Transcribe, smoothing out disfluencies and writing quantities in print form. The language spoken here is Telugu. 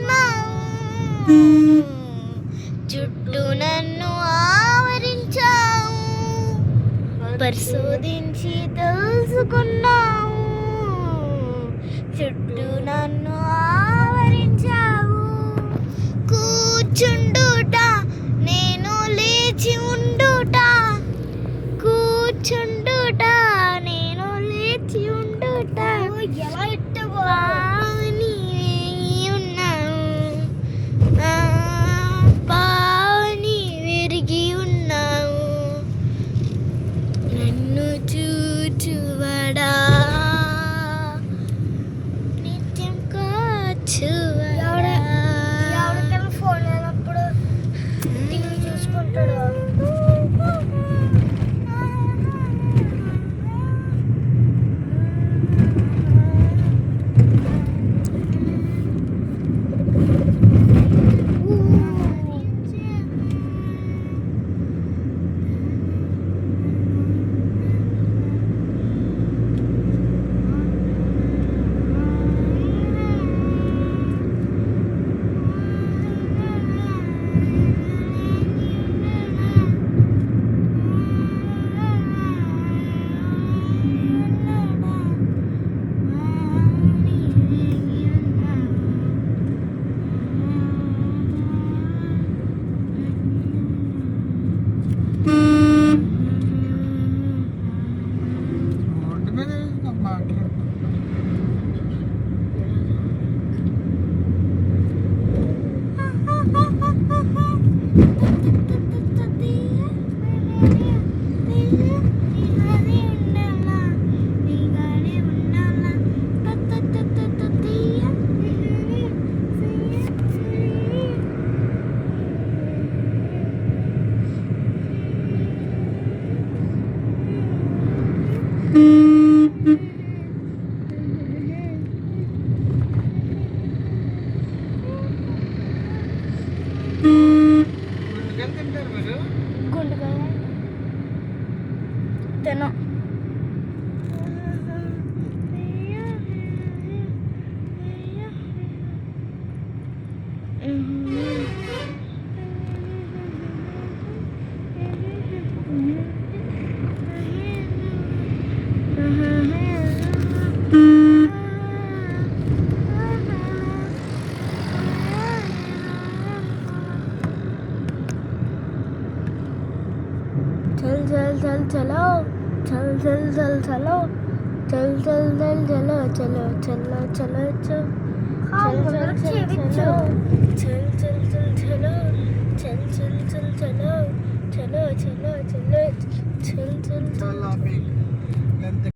ఉన్నావు, చుట్టూ నన్ను ఆవరించావు, పరిశోధించి తెలుసుకున్నావు, చుట్టూ నన్ను ఆవరించావు. కూర్చుండుట నేను లేచి ఉండుట, కూర్చుండుట నేను లేచి ఉండుట, ఎలా ఇట్టని ఉన్నావు, పావని విరిగి ఉన్నావు, నన్ను చూచువడా నిత్యం కాచువడా. ఎవరికైనా ఫోన్ లేనప్పుడు టీవీ చూసుకుంటాడు. గుండెకాయ తినం. चल चल चल चलो, चल चल चल चलो, चल चल चल चलो, चलो चलो चलो चलो, चल चल चल चल चल चलो, चल चल चल चलो, चलो चलो चलो, चल चल चल.